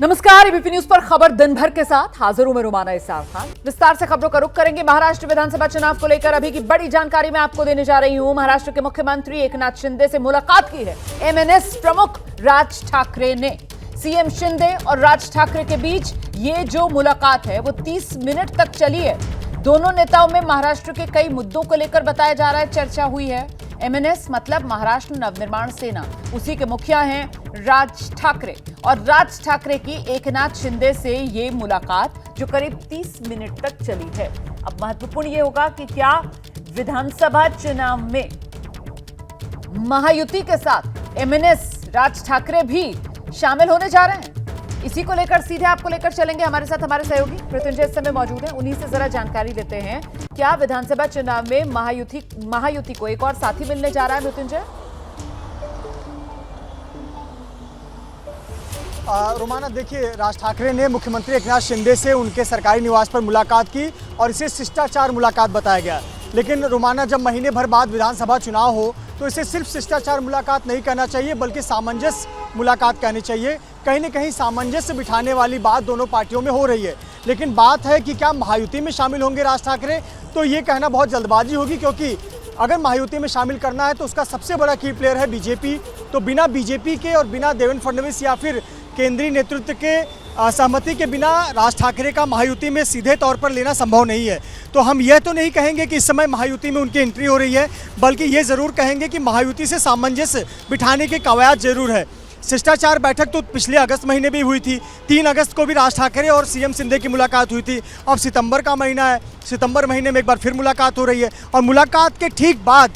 नमस्कार, ABP news पर खबर दिन भर के साथ हाजिर हूं मैं रुमाना इसार खान। विस्तार से खबरों का रुख करेंगे। महाराष्ट्र विधानसभा चुनाव को लेकर अभी की बड़ी जानकारी मैं आपको देने जा रही हूं। महाराष्ट्र के मुख्यमंत्री एकनाथ शिंदे से मुलाकात की है एमएनएस प्रमुख राज ठाकरे ने। सीएम शिंदे और राज ठाकरे के बीच ये जो मुलाकात है वो 30 मिनट तक चली है। दोनों नेताओं में महाराष्ट्र के कई मुद्दों को लेकर बताया जा रहा है चर्चा हुई है। एमएनएस मतलब महाराष्ट्र नवनिर्माण सेना, उसी के मुखिया हैं राज ठाकरे और राज ठाकरे की एकनाथ शिंदे से ये मुलाकात जो करीब 30 मिनट तक चली है। अब महत्वपूर्ण ये होगा कि क्या विधानसभा चुनाव में महायुति के साथ एमएनएस राज ठाकरे भी शामिल होने जा रहे हैं। इसी को लेकर सीधे आपको लेकर चलेंगे। हमारे साथ हमारे सहयोगी मृत्युंजय इस समय मौजूद हैं, उन्हीं से जरा जानकारी लेते हैं। क्या विधानसभा चुनाव में महायुति को एक और साथी मिलने जा रहा है मृत्युंजय? रोमाना, देखिए, राज ठाकरे ने मुख्यमंत्री एकनाथ शिंदे से उनके सरकारी निवास पर मुलाकात की और इसे शिष्टाचार मुलाकात बताया गया। लेकिन रोमाना, जब महीने भर बाद विधानसभा चुनाव हो तो इसे सिर्फ शिष्टाचार मुलाकात नहीं कहना चाहिए बल्कि सामंजस्य मुलाकात कहनी चाहिए। कहीं न कहीं सामंजस्य बिठाने वाली बात दोनों पार्टियों में हो रही है। लेकिन बात है कि क्या महायुति में शामिल होंगे राज ठाकरे, तो ये कहना बहुत जल्दबाजी होगी, क्योंकि अगर महायुति में शामिल करना है तो उसका सबसे बड़ा की प्लेयर है बीजेपी। तो बिना बीजेपी के और बिना देवेंद्र फडणवीस या फिर केंद्रीय नेतृत्व के सहमति के बिना राज ठाकरे का महायुति में सीधे तौर पर लेना संभव नहीं है। तो हम यह तो नहीं कहेंगे कि इस समय महायुति में उनकी एंट्री हो रही है, बल्कि ये ज़रूर कहेंगे कि महायुति से सामंजस्य बिठाने के कवायद जरूर है। शिष्टाचार बैठक तो पिछले अगस्त महीने भी हुई थी। 3 अगस्त को भी राज ठाकरे और सीएम शिंदे की मुलाकात हुई थी। अब सितंबर का महीना है, सितंबर महीने में एक बार फिर मुलाकात हो रही है। और मुलाकात के ठीक बाद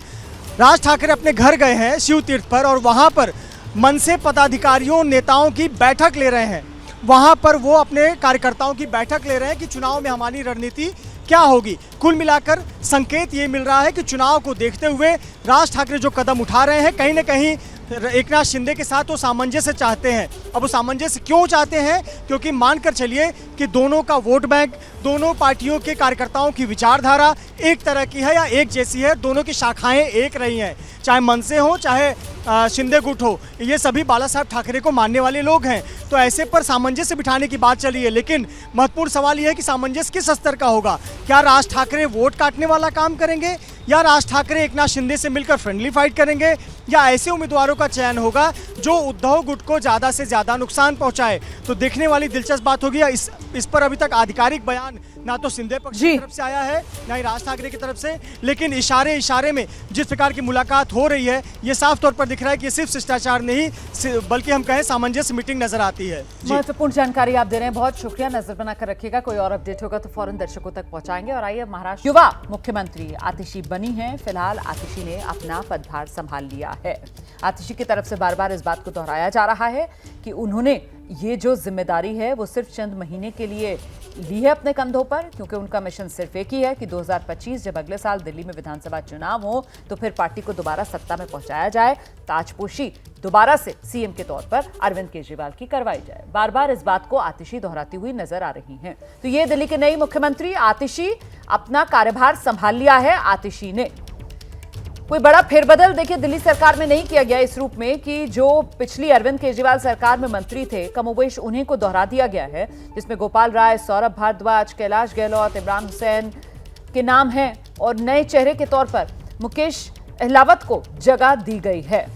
राज ठाकरे अपने घर गए हैं शिव तीर्थ पर, और वहाँ पर मनसे पदाधिकारियों नेताओं की बैठक ले रहे हैं। वहाँ पर वो अपने कार्यकर्ताओं की बैठक ले रहे हैं कि चुनाव में हमारी रणनीति क्या होगी। कुल मिलाकर संकेत ये मिल रहा है कि चुनाव को देखते हुए राज ठाकरे जो कदम उठा रहे हैं, कहीं न कहीं एकनाथ शिंदे के साथ वो सामंजस्य चाहते हैं। अब वो सामंजस्य क्यों चाहते हैं? क्योंकि मानकर चलिए कि दोनों का वोट बैंक, दोनों पार्टियों के कार्यकर्ताओं की विचारधारा एक तरह की है या एक जैसी है। दोनों की शाखाएं एक रही हैं, चाहे मनसे हो चाहे शिंदे गुट हो, ये सभी बाला साहब ठाकरे को मानने वाले लोग हैं। तो ऐसे पर सामंजस्य बिठाने की बात चली है। लेकिन महत्वपूर्ण सवाल यह है कि सामंजस्य किस स्तर का होगा। क्या राज ठाकरे वोट काटने वाला काम करेंगे, या राज ठाकरे एकनाथ शिंदे से मिलकर फ्रेंडली फाइट करेंगे, या ऐसे उम्मीदवारों का चयन होगा जो उद्धव गुट को ज़्यादा से ज़्यादा नुकसान पहुंचाए। तो देखने वाली दिलचस्प बात होगी। इस पर अभी तक आधिकारिक बयान ना तो शिंदे पक्ष की तरफ से आया है ना ही राज ठाकरे की तरफ से। लेकिन इशारे में जिस प्रकार की मुलाकात हो रही है, ये साफ तौर पर दिख रहा है कि ये सिर्फ शिष्टाचार नहीं बल्कि हम कहें सामंजस्य मीटिंग नजर आती है। महत्वपूर्ण जानकारी आप दे रहे हैं, बहुत शुक्रिया। नजर बनाकर रखिएगा, कोई और अपडेट होगा तो फौरन दर्शकों तक पहुंचाएंगे। और आइए, महाराष्ट्र युवा मुख्यमंत्री आतिशी बनी है। फिलहाल आतिशी ने अपना पदभार संभाल लिया है। आतिशी की तरफ से बार बार इस बात को दोहराया जा रहा है कि उन्होंने ये जो जिम्मेदारी है वो सिर्फ चंद महीने के लिए ली है अपने कंधों पर, क्योंकि उनका मिशन सिर्फ एक ही है कि 2025 जब अगले साल दिल्ली में विधानसभा चुनाव हो तो फिर पार्टी को दोबारा सत्ता में पहुंचाया जाए, ताजपोशी दोबारा से सीएम के तौर पर अरविंद केजरीवाल की करवाई जाए। बार बार इस बात को आतिशी दोहराती हुई नजर आ रही हैं। तो ये दिल्ली के नई मुख्यमंत्री आतिशी, अपना कार्यभार संभाल लिया है आतिशी ने। कोई बड़ा फेरबदल देखिए दिल्ली सरकार में नहीं किया गया इस रूप में कि जो पिछली अरविंद केजरीवाल सरकार में मंत्री थे कमोबेश उन्हीं को दोहरा दिया गया है, जिसमें गोपाल राय, सौरभ भारद्वाज, कैलाश गहलोत, इमरान हुसैन के नाम हैं और नए चेहरे के तौर पर मुकेश अहलावत को जगह दी गई है।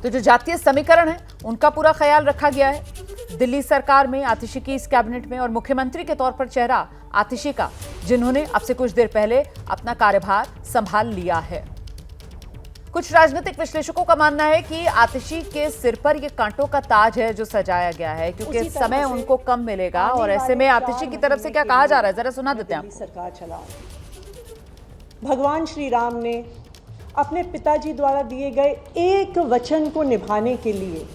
तो जो जातीय समीकरण है उनका पूरा ख्याल रखा गया है दिल्ली सरकार में, आतिशी की इस कैबिनेट में। और मुख्यमंत्री के तौर पर चेहरा आतिशी का, जिन्होंने अब से कुछ देर पहले अपना कार्यभार संभाल लिया है। कुछ राजनीतिक विश्लेषकों का मानना है कि आतिशी के सिर पर यह कांटों का ताज है जो सजाया गया है, क्योंकि समय उनको कम मिलेगा। और ऐसे में आतिशी की तरफ से क्या कहा जा रहा है, जरा सुना देते हैं आपको। सरकार चलाओ। भगवान श्री राम ने अपने पिताजी द्वारा दिए गए एक वचन को निभाने के लिए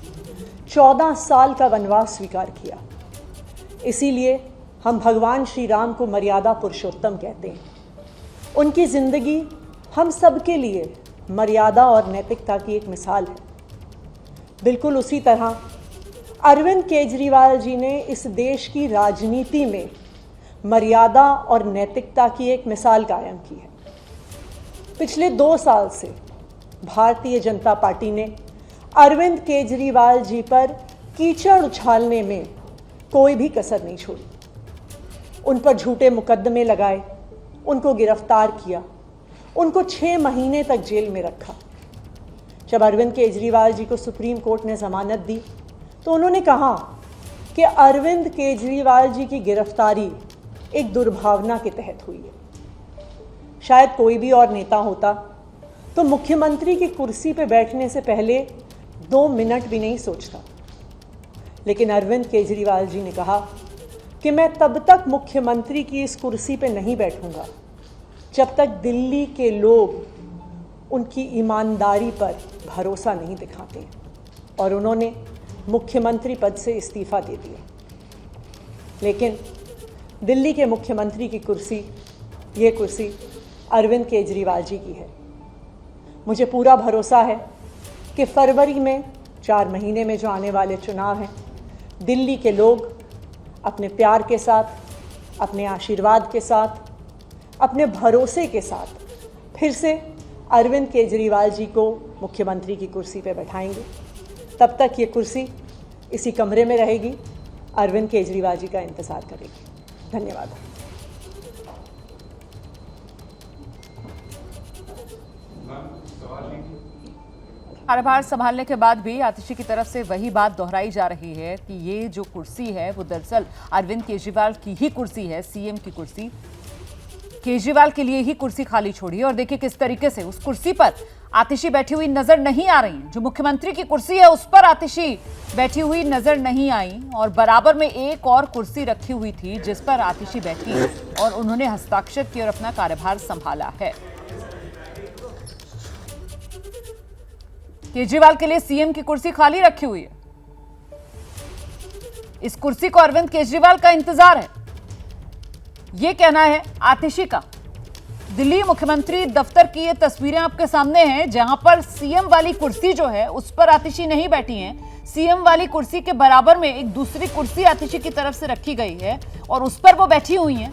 14 साल का वनवास स्वीकार किया। इसीलिए हम भगवान श्री राम को मर्यादा पुरुषोत्तम कहते हैं। उनकी जिंदगी हम सबके लिए मर्यादा और नैतिकता की एक मिसाल है। बिल्कुल उसी तरह अरविंद केजरीवाल जी ने इस देश की राजनीति में मर्यादा और नैतिकता की एक मिसाल कायम की है। पिछले 2 साल से भारतीय जनता पार्टी ने अरविंद केजरीवाल जी पर कीचड़ उछालने में कोई भी कसर नहीं छोड़ी। उन पर झूठे मुकदमे लगाए, उनको गिरफ्तार किया, उनको 6 महीने तक जेल में रखा। जब अरविंद केजरीवाल जी को सुप्रीम कोर्ट ने जमानत दी तो उन्होंने कहा कि अरविंद केजरीवाल जी की गिरफ्तारी एक दुर्भावना के तहत हुई है। शायद कोई भी और नेता होता तो मुख्यमंत्री की कुर्सी पर बैठने से पहले 2 मिनट भी नहीं सोचता, लेकिन अरविंद केजरीवाल जी ने कहा कि मैं तब तक मुख्यमंत्री की इस कुर्सी पर नहीं बैठूंगा जब तक दिल्ली के लोग उनकी ईमानदारी पर भरोसा नहीं दिखाते, और उन्होंने मुख्यमंत्री पद से इस्तीफा दे दिया। लेकिन दिल्ली के मुख्यमंत्री की कुर्सी, ये कुर्सी अरविंद केजरीवाल जी की है। मुझे पूरा भरोसा है कि फरवरी में 4 महीने में जो आने वाले चुनाव हैं, दिल्ली के लोग अपने प्यार के साथ, अपने आशीर्वाद के साथ, अपने भरोसे के साथ फिर से अरविंद केजरीवाल जी को मुख्यमंत्री की कुर्सी पर बैठाएंगे। तब तक ये कुर्सी इसी कमरे में रहेगी, अरविंद केजरीवाल जी का इंतज़ार करेगी। धन्यवाद। कार्यभार संभालने के बाद भी आतिशी की तरफ से वही बात दोहराई जा रही है कि ये जो कुर्सी है वो दरअसल अरविंद केजरीवाल की ही कुर्सी है, सीएम की कुर्सी। केजरीवाल के लिए ही कुर्सी खाली छोड़ी है और देखिए किस तरीके से उस कुर्सी पर आतिशी बैठी हुई नजर नहीं आ रही। जो मुख्यमंत्री की कुर्सी है उस पर आतिशी बैठी हुई नजर नहीं आई और बराबर में एक और कुर्सी रखी हुई थी जिस पर आतिशी बैठी और उन्होंने हस्ताक्षर किए और अपना कार्यभार संभाला है। केजरीवाल के लिए सीएम की कुर्सी खाली रखी हुई है। इस कुर्सी को अरविंद केजरीवाल का इंतजार है, यह कहना है आतिशी का। दिल्ली मुख्यमंत्री दफ्तर की ये तस्वीरें आपके सामने हैं जहां पर सीएम वाली कुर्सी जो है उस पर आतिशी नहीं बैठी हैं। सीएम वाली कुर्सी के बराबर में एक दूसरी कुर्सी आतिशी की तरफ से रखी गई है और उस पर वो बैठी हुई हैं।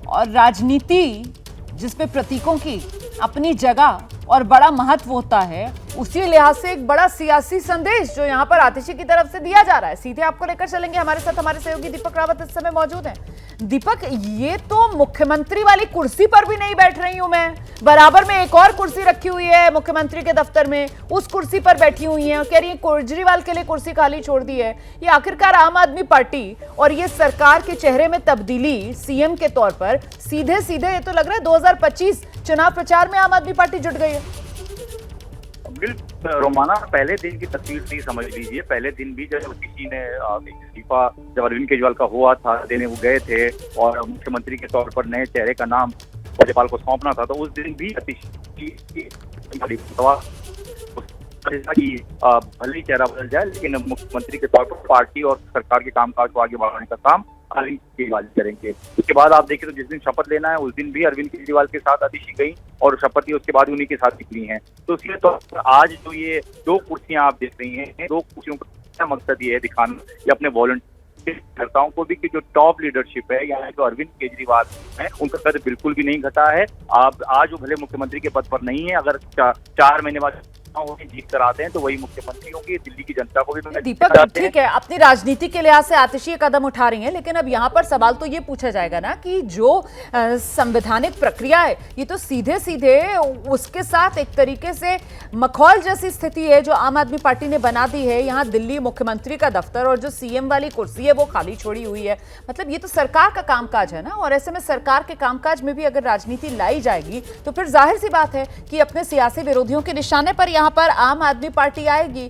और राजनीति जिसमें प्रतीकों की अपनी जगह और बड़ा महत्व होता है, उसी लिहाज से एक बड़ा सियासी संदेश जो यहां पर आतिशी की तरफ से दिया जा रहा है। सीधे आपको लेकर चलेंगे, हमारे साथ हमारे सहयोगी दीपक रावत इस समय मौजूद हैं। दीपक, ये तो मुख्यमंत्री वाली कुर्सी पर भी नहीं बैठ रही हूं मैं, बराबर में एक और कुर्सी रखी हुई है मुख्यमंत्री के दफ्तर में, उस कुर्सी पर बैठी हुई है और कह रही है केजरीवाल के लिए कुर्सी खाली छोड़ दी है। ये आखिरकार आम आदमी पार्टी और ये सरकार के चेहरे में तब्दीली सीएम के तौर पर सीधे सीधे ये तो लग रहा है 2025 चुनाव प्रचार में आम आदमी पार्टी जुट गई है। रोमाना, पहले दिन की तस्वीर नहीं समझ लीजिए। पहले दिन भी जब किसी ने इस्तीफा जब अरविंद केजरीवाल का हुआ था देने वो गए थे और मुख्यमंत्री के तौर पर नए चेहरे का नाम राज्यपाल को सौंपना था, तो उस दिन भी भले ही चेहरा बदल जाए लेकिन मुख्यमंत्री के तौर पर पार्टी और सरकार के कामकाज को आगे बढ़ाने का काम अरविंद केजरीवाल करेंगे। उसके बाद आप देखिए तो जिस दिन शपथ लेना है उस दिन भी अरविंद केजरीवाल के साथ आतिशी गई और शपथ ही उसके बाद उन्हीं के साथ निकली हैं। तो इसलिए तो आज जो ये 2 कुर्सियां आप देख रही हैं, 2 कुर्सियों का मकसद ये है दिखाना या अपने वॉलंटियर्स को भी कि जो टॉप लीडरशिप है यहाँ जो अरविंद केजरीवाल है उनका कद बिल्कुल भी नहीं घटा है। आप आज वो भले मुख्यमंत्री के पद पर नहीं है, अगर 4 महीने बाद जीत कर आते हैं तो वही मुख्यमंत्री होंगे। दिल्ली की जनता को भी दीपक, ठीक है, अपनी राजनीति के लिहाज से आतिशी कदम उठा रही हैं, लेकिन अब यहाँ पर सवाल तो ये पूछा जाएगा ना कि जो संवैधानिक प्रक्रिया है ये तो सीधे सीधे उसके साथ एक तरीके से मखौल जैसी स्थिति है जो आम आदमी पार्टी ने बना दी है। यहाँ दिल्ली मुख्यमंत्री का दफ्तर और जो सीएम वाली कुर्सी है वो खाली छोड़ी हुई है। मतलब ये तो सरकार का कामकाज है ना, और ऐसे में सरकार के कामकाज में भी अगर राजनीति लाई जाएगी तो फिर जाहिर सी बात है कि अपने सियासी विरोधियों के निशाने पर यहाँ पर आम आदमी पार्टी आएगी।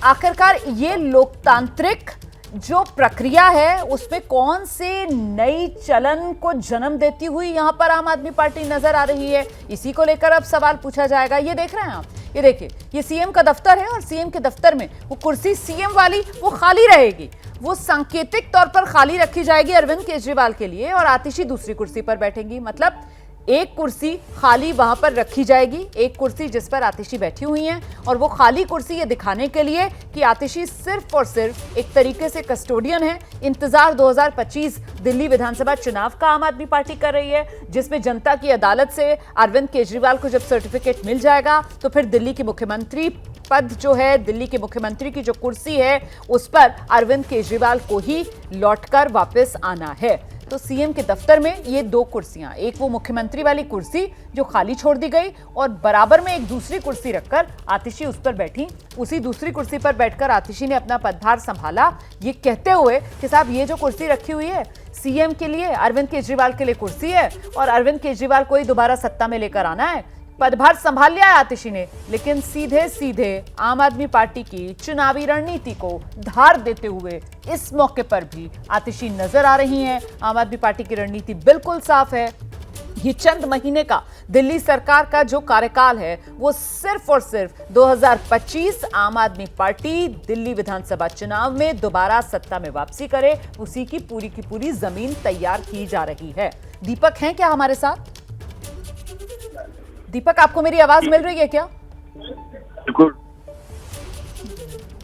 आखिरकार ये लोकतांत्रिक जो प्रक्रिया है उसमें कौन से नई चलन को जन्म देती हुई यहां पर आम आदमी पार्टी नजर आ रही है, इसी को लेकर अब सवाल पूछा जाएगा। ये देख रहे हैं आप, ये देखिए, ये सीएम का दफ्तर है और सीएम के दफ्तर में वो कुर्सी सीएम वाली वो खाली रहेगी, वो सांकेतिक तौर पर खाली रखी जाएगी अरविंद केजरीवाल के लिए और आतिशी दूसरी कुर्सी पर बैठेंगी। मतलब एक कुर्सी खाली वहां पर रखी जाएगी, एक कुर्सी जिस पर आतिशी बैठी हुई हैं, और वो खाली कुर्सी ये दिखाने के लिए कि आतिशी सिर्फ और सिर्फ एक तरीके से कस्टोडियन है। इंतजार 2025 दिल्ली विधानसभा चुनाव का आम आदमी पार्टी कर रही है, जिसमें जनता की अदालत से अरविंद केजरीवाल को जब सर्टिफिकेट मिल जाएगा तो फिर दिल्ली की मुख्यमंत्री पद जो है, दिल्ली के मुख्यमंत्री की जो कुर्सी है, उस पर अरविंद केजरीवाल को ही लौटकर वापस आना है। तो सीएम के दफ्तर में ये दो कुर्सियां, एक वो मुख्यमंत्री वाली कुर्सी जो खाली छोड़ दी गई और बराबर में एक दूसरी कुर्सी रखकर आतिशी उस पर बैठी। उसी दूसरी कुर्सी पर बैठकर आतिशी ने अपना पदभार संभाला, ये कहते हुए कि साहब ये जो कुर्सी रखी हुई है सीएम के लिए, अरविंद केजरीवाल के लिए कुर्सी है और अरविंद केजरीवाल को ही दोबारा सत्ता में लेकर आना है। पदभार संभाल लिया है आतिशी ने, लेकिन सीधे सीधे आम आदमी पार्टी की चुनावी रणनीति को धार देते हुए इस मौके पर भी आतिशी नजर आ रही हैं। आम आदमी पार्टी की रणनीति बिल्कुल साफ है। ये चंद महीने का दिल्ली सरकार का जो कार्यकाल है वो सिर्फ और सिर्फ 2025 आम आदमी पार्टी दिल्ली विधानसभा चुनाव में दोबारा सत्ता में वापसी करे, उसी की पूरी जमीन तैयार की जा रही है। दीपक हैं क्या हमारे साथ? दीपक, आपको मेरी आवाज मिल रही है क्या? बिल्कुल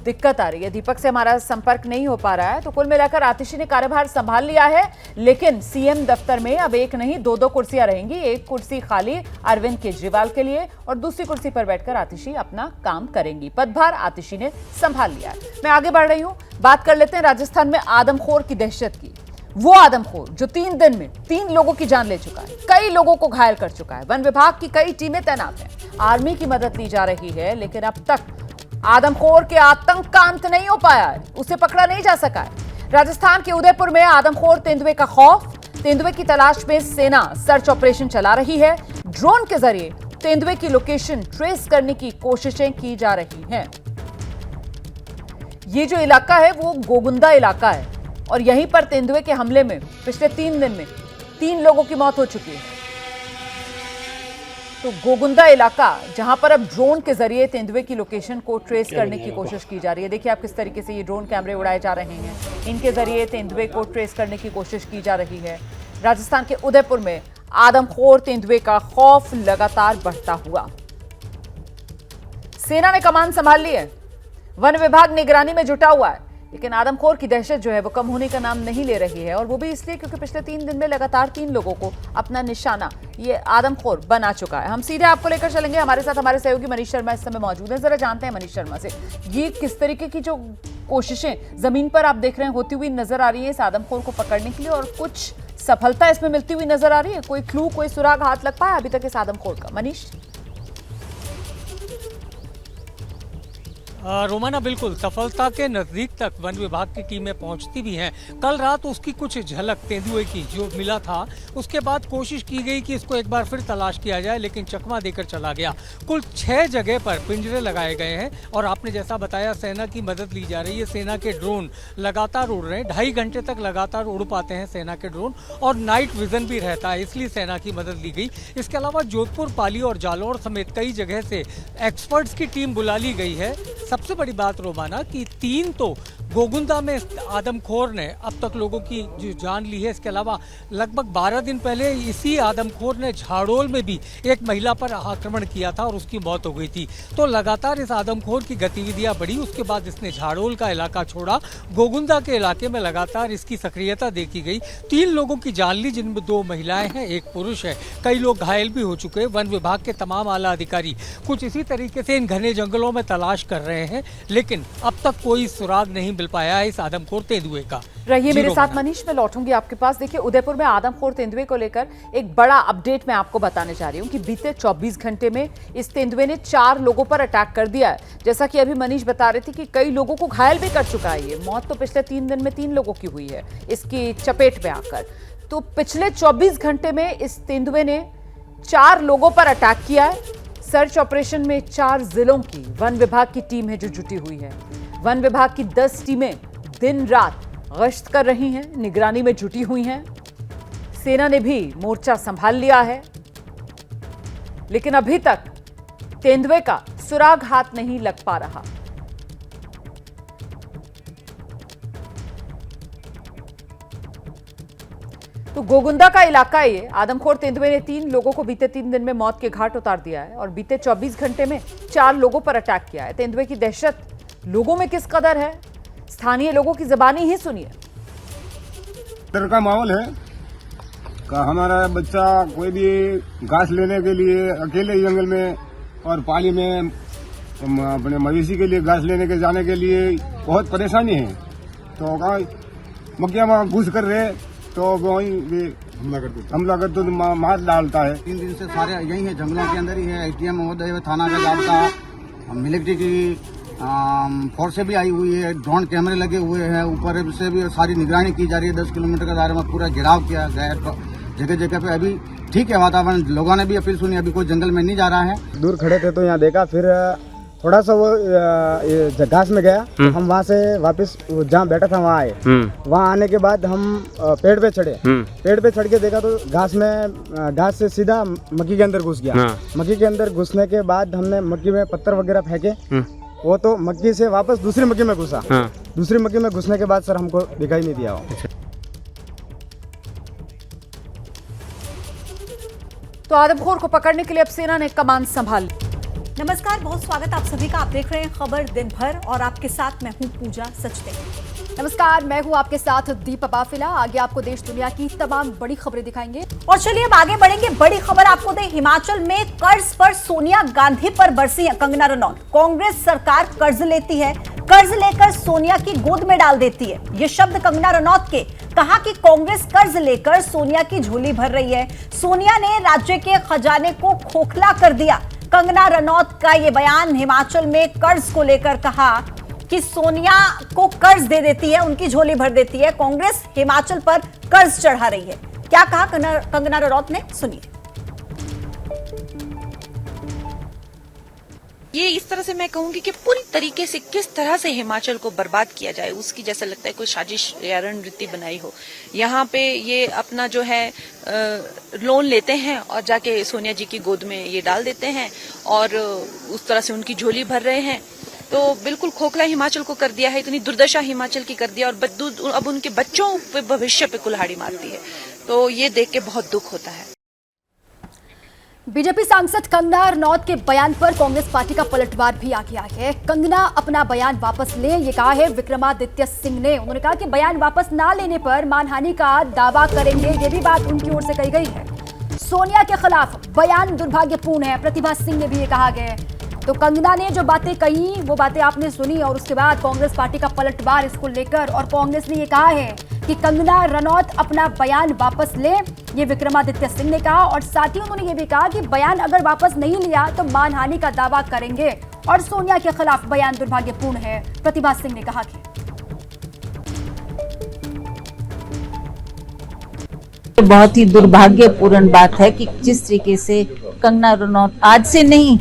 दिक्कत आ रही है, दीपक से हमारा संपर्क नहीं हो पा रहा है। तो कुल मिलाकर आतिशी ने कार्यभार संभाल लिया है, लेकिन सीएम दफ्तर में अब एक नहीं दो कुर्सियां रहेंगी। एक कुर्सी खाली अरविंद केजरीवाल के लिए और दूसरी कुर्सी पर बैठकर आतिशी अपना काम करेंगी। पदभार आतिशी ने संभाल लिया है। मैं आगे बढ़ रही हूं, बात कर लेते हैं राजस्थान में आदमखोर की दहशत की। वो आदमखोर जो 3 दिन में 3 लोगों की जान ले चुका है, कई लोगों को घायल कर चुका है। वन विभाग की कई टीमें तैनात हैं, आर्मी की मदद ली जा रही है, लेकिन अब तक आदमखोर के आतंक का अंत नहीं हो पाया है, उसे पकड़ा नहीं जा सका है। राजस्थान के उदयपुर में आदमखोर तेंदुए का खौफ, तेंदुए की तलाश में सेना सर्च ऑपरेशन चला रही है। ड्रोन के जरिए तेंदुए की लोकेशन ट्रेस करने की कोशिशें की जा रही हैं। ये जो इलाका है वो गोगुंदा इलाका है और यहीं पर तेंदुए के हमले में पिछले 3 दिन में 3 लोगों की मौत हो चुकी है। तो गोगुंदा इलाका जहां पर अब ड्रोन के जरिए तेंदुए की लोकेशन को ट्रेस करने की कोशिश की जा रही है। देखिए आप किस तरीके से ये ड्रोन कैमरे उड़ाए जा रहे हैं, इनके जरिए तेंदुए को ट्रेस करने की कोशिश की जा रही है। राजस्थान के उदयपुर में आदमखोर तेंदुए का खौफ लगातार बढ़ता हुआ। सेना ने कमान संभाल ली है, वन विभाग निगरानी में जुटा हुआ है, लेकिन आदमखोर की दहशत जो है वो कम होने का नाम नहीं ले रही है। और वो भी इसलिए क्योंकि पिछले 3 दिन में लगातार 3 लोगों को अपना निशाना ये आदमखोर बना चुका है। हम सीधे आपको लेकर चलेंगे, हमारे साथ हमारे सहयोगी मनीष शर्मा इस समय मौजूद हैं। जरा जानते हैं मनीष शर्मा से ये किस तरीके की जो कोशिशें जमीन पर आप देख रहे हैं होती हुई नजर आ रही है इस आदमखोर को पकड़ने के लिए, और कुछ सफलता इसमें मिलती हुई नजर आ रही है? कोई क्लू, कोई सुराग हाथ लग पाया अभी तक इस आदमखोर का? मनीष। रोमाना, बिल्कुल सफलता के नजदीक तक वन विभाग की टीमें पहुंचती भी हैं। कल रात उसकी कुछ झलक तेंदुए की जो मिला था, उसके बाद कोशिश की गई कि इसको एक बार फिर तलाश किया जाए, लेकिन चकमा देकर चला गया। कुल 6 जगह पर पिंजरे लगाए गए हैं और आपने जैसा बताया सेना की मदद ली जा रही है। सेना के ड्रोन लगातार उड़ रहे हैं, 2.5 घंटे तक लगातार उड़ पाते हैं सेना के ड्रोन, और नाइट विजन भी रहता है, इसलिए सेना की मदद ली गई। इसके अलावा जोधपुर, पाली और जालौर समेत कई जगह से एक्सपर्ट्स की टीम बुला ली गई है। सबसे बड़ी बात रोमाना कि 3 तो गोगुंदा में आदमखोर ने अब तक लोगों की जो जान ली है। इसके अलावा लगभग 12 दिन पहले इसी आदमखोर ने झाड़ोल में भी एक महिला पर आक्रमण किया था और उसकी मौत हो गई थी। तो लगातार इस आदमखोर की गतिविधियां बढ़ी, उसके बाद इसने झाड़ोल का इलाका छोड़ा। गोगुंदा के इलाके में लगातार इसकी सक्रियता देखी गई। 3 लोगों की जान ली, जिनमें 2 महिलाएं हैं, 1 पुरुष है। कई लोग घायल भी हो चुके हैं। वन विभाग के तमाम आला अधिकारी कुछ इसी तरीके से इन घने जंगलों में तलाश कर रहे हैं, लेकिन अब तक कोई सुराग नहीं मिल पाया है इस आदमखोर तेंदुए का। रहिए मेरे साथ मनीष, मैं लौटूंगी आपके पास। देखिए उदयपुर में आदमखोर तेंदुए को लेकर एक बड़ा अपडेट मैं आपको बताने जा रही हूं कि बीते 24 घंटे में इस तेंदुए ने 4 लोगों पर अटैक कर दिया है। जैसा कि अभी मनीष बता रहे थे कि कई लोगों को घायल भी कर चुका है। ये मौत तो पिछले 3 दिन में 3 लोगों की हुई है इसकी चपेट में आकर। तो पिछले 24 घंटे में इस तेंदुए ने 4 लोगों पर अटैक किया है। सर्च ऑपरेशन में 4 जिलों की वन विभाग की टीम है जो जुटी हुई है। वन विभाग की 10 टीमें दिन रात गश्त कर रही हैं, निगरानी में जुटी हुई हैं। सेना ने भी मोर्चा संभाल लिया है, लेकिन अभी तक तेंदुए का सुराग हाथ नहीं लग पा रहा। तो गोगुंदा का इलाका है ये। आदमखोर तेंदुए ने 3 लोगों को बीते 3 दिन में मौत के घाट उतार दिया है और बीते 24 घंटे में 4 लोगों पर अटैक किया है। तेंदुए की दहशत लोगों में किस कदर है, स्थानीय लोगों की जुबानी ही सुनिए। डर का माहौल है का हमारा बच्चा कोई भी घास लेने के लिए अकेले जंगल में और पाली में अपने मवेशी के लिए घास लेने के जाने के लिए बहुत परेशानी है। तो मक्या में घुस कर रहे तो वही हमला कर तो मार डालता है। 3 दिन से सारे यही है, जंगलों के अंदर ही है। एसडीएम महोदय, थाना का जाब्ता, मिलिट्री की फोर्स भी आई हुई है, ड्रोन कैमरे लगे हुए हैं, ऊपर से भी सारी निगरानी की जा रही है। 10 किलोमीटर का दायरे में पूरा घेराव किया गया, जगह जगह पे अभी ठीक है वातावरण। लोगों ने भी अपील सुनी, अभी कोई जंगल में नहीं जा रहा है। दूर खड़े थे तो यहाँ देखा, फिर थोड़ा सा वो घास में गया, हम वहाँ से वापस जहाँ बैठा था वहाँ आए। वहाँ आने के बाद हम पेड़ पे चढ़े, पेड़ पे चढ़ के देखा तो घास से सीधा मक्की के अंदर घुस गया। मक्की के अंदर घुसने के बाद हमने मक्की में पत्थर वगैरह फेंके, वो तो मक्की से वापस दूसरी मक्की में घुसा। दूसरी मक्की में घुसने के बाद सर हमको दिखाई नहीं दिया वो। तो आदमखोर को पकड़ने के लिए अब सेना ने कमान संभाल ली। नमस्कार, बहुत स्वागत आप सभी का। आप देख रहे हैं खबर दिन भर और आपके साथ मैं हूं पूजा सचदेव। नमस्कार, मैं हूं आपके साथ दीपा बाफिला। आगे आपको देश दुनिया की तमाम बड़ी खबरें दिखाएंगे। और चलिए अब आगे बढ़ेंगे। बड़ी खबर आपको दे, हिमाचल में कर्ज पर सोनिया गांधी पर बरसी है कंगना रनौत। कांग्रेस सरकार कर्ज लेती है, कर्ज लेकर सोनिया की गोद में डाल देती है। ये शब्द कंगना रनौत के। कहा कि कांग्रेस कर्ज लेकर सोनिया की झोली भर रही है। सोनिया ने राज्य के खजाने को खोखला कर दिया। कंगना रनौत का ये बयान हिमाचल में कर्ज को लेकर कहा कि सोनिया को कर्ज दे देती है, उनकी झोली भर देती है। कांग्रेस हिमाचल पर कर्ज चढ़ा रही है। क्या कहा कंगना रनौत ने, सुनिए। ये इस तरह से मैं कहूंगी कि पूरी तरीके से किस तरह से हिमाचल को बर्बाद किया जाए उसकी जैसा लगता है कोई साजिश या रणनीति बनाई हो। यहाँ पे ये अपना जो है लोन लेते हैं और जाके सोनिया जी की गोद में ये डाल देते हैं और उस तरह से उनकी झोली भर रहे हैं। तो बिल्कुल खोखला हिमाचल को कर दिया है, इतनी दुर्दशा हिमाचल की कर दिया और अब उनके बच्चों पे भविष्य पे कुल्हाड़ी मारती है। तो ये देख के बहुत दुख होता है। बीजेपी सांसद कंगना रनौत के बयान पर कांग्रेस पार्टी का पलटवार भी आ गया है। कंगना अपना बयान वापस ले, ये कहा है विक्रमादित्य सिंह ने। उन्होंने कहा कि बयान वापस ना लेने पर मानहानि का दावा करेंगे, ये भी बात उनकी ओर से कही गई है। सोनिया के खिलाफ बयान दुर्भाग्यपूर्ण है, प्रतिभा सिंह ने भी ये कहा गया। तो कंगना ने जो बातें कही वो बातें आपने सुनी और उसके बाद कांग्रेस पार्टी का पलटवार इसको लेकर, और कांग्रेस ने ये कहा है कि कंगना रनौत अपना बयान वापस ले, ये विक्रमादित्य सिंह ने कहा। और साथ ही उन्होंने ये भी कहा कि बयान अगर वापस नहीं लिया तो मानहानि का दावा करेंगे और सोनिया के खिलाफ बयान दुर्भाग्यपूर्ण है, प्रतिभा सिंह ने कहा कि बहुत ही दुर्भाग्यपूर्ण बात है कि जिस तरीके से कंगना रनौत आज से नहीं,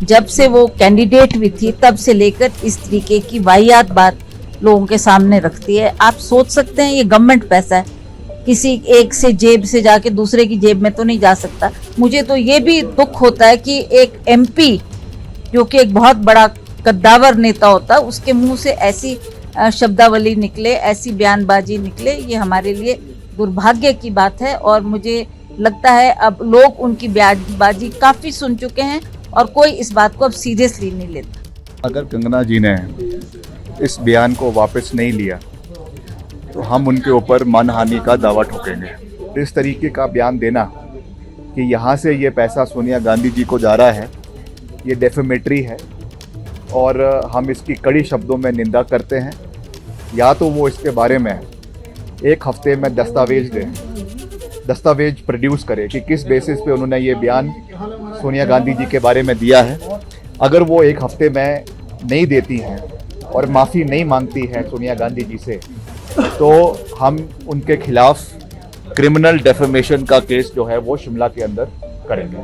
जब से वो कैंडिडेट भी थी तब से लेकर इस तरीके की वाहियात बात लोगों के सामने रखती है। आप सोच सकते हैं ये गवर्नमेंट पैसा है, किसी एक से जेब से जाके दूसरे की जेब में तो नहीं जा सकता। मुझे तो ये भी दुख होता है कि एक एमपी जो कि एक बहुत बड़ा कद्दावर नेता होता है, उसके मुंह से ऐसी शब्दावली निकले, ऐसी बयानबाजी निकले, ये हमारे लिए दुर्भाग्य की बात है। और मुझे लगता है अब लोग उनकी बयानबाजी काफ़ी सुन चुके हैं और कोई इस बात को अब सीरियसली नहीं लेता। अगर कंगना जी ने इस बयान को वापस नहीं लिया तो हम उनके ऊपर मानहानि का दावा ठोकेंगे। इस तरीके का बयान देना कि यहाँ से ये पैसा सोनिया गांधी जी को जा रहा है, ये डेफेमेटरी है और हम इसकी कड़ी शब्दों में निंदा करते हैं। या तो वो इसके बारे में 1 हफ्ते में दस्तावेज प्रोड्यूस करे कि किस बेसिस पे उन्होंने ये बयान सोनिया गांधी जी के बारे में दिया है। अगर वो 1 हफ्ते में नहीं देती हैं और माफ़ी नहीं मांगती है सोनिया गांधी जी से, तो हम उनके खिलाफ क्रिमिनल डेफेमेशन का केस जो है वो शिमला के अंदर करेंगे।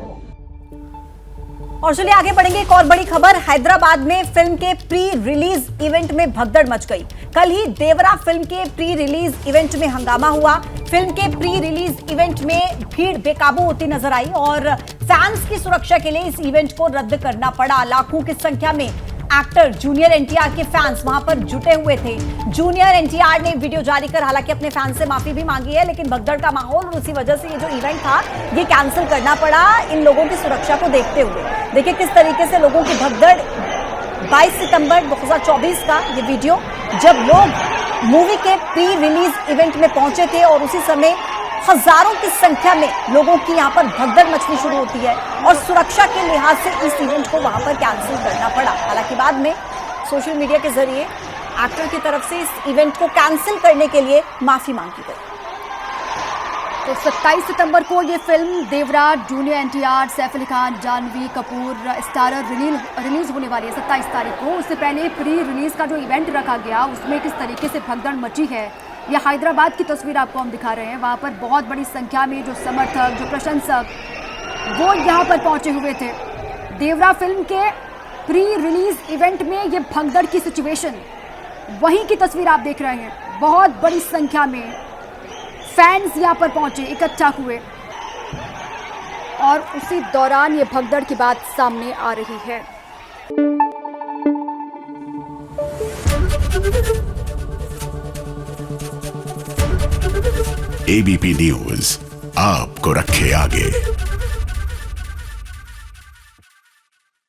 और चलिए आगे बढ़ेंगे। एक और बड़ी खबर, हैदराबाद में फिल्म के प्री रिलीज इवेंट में भगदड़ मच गई। कल ही देवरा फिल्म के प्री रिलीज इवेंट में हंगामा हुआ। फिल्म के प्री रिलीज इवेंट में भीड़ बेकाबू होती नजर आई और फैंस की सुरक्षा के लिए इस इवेंट को रद्द करना पड़ा। लाखों की संख्या में एक्टर जूनियर एनटीआर के फैंस वहां पर जुटे हुए थे। जूनियर एनटीआर ने वीडियो जारी कर हालांकि अपने फैंस से माफी भी मांगी है, लेकिन भगदड़ का माहौल और उसी वजह से ये जो इवेंट था ये कैंसिल करना पड़ा इन लोगों की सुरक्षा को देखते हुए। देखिए किस तरीके से लोगों की भगदड़। 22 सितंबर 2024 का ये वीडियो, जब लोग मूवी के प्री रिलीज इवेंट में पहुंचे थे और उसी समय हजारों की संख्या में लोगों की यहां पर भगदड़ मचनी शुरू होती है और सुरक्षा के लिहाज से इस इवेंट को वहां पर कैंसिल करना पड़ा। हालांकि बाद में सोशल मीडिया के जरिए एक्टर की तरफ से इस इवेंट को कैंसिल करने के लिए माफी मांगी गई। तो 27 सितंबर को ये film Devraj, junior NTR, Saif Ali Khan, Janhvi Kapoor starrer release होने वाली है 27 तारीख को। उससे पहले प्री रिलीज का जो इवेंट रखा गया उसमें किस तरीके से भगदड़ मची है, यह हैदराबाद की तस्वीर आपको हम दिखा रहे हैं। वहाँ पर बहुत बड़ी संख्या में जो समर्थक, जो प्रशंसक, वो यहाँ पर पहुंचे हुए थे। देवरा फिल्म के प्री रिलीज इवेंट में ये भगदड़ की सिचुएशन, वहीं की तस्वीर आप देख रहे हैं। बहुत बड़ी संख्या में फैंस यहाँ पर पहुंचे, इकट्ठा हुए और उसी दौरान ये भगदड़ की बात सामने आ रही है। एबीपी न्यूज आपको रखे आगे।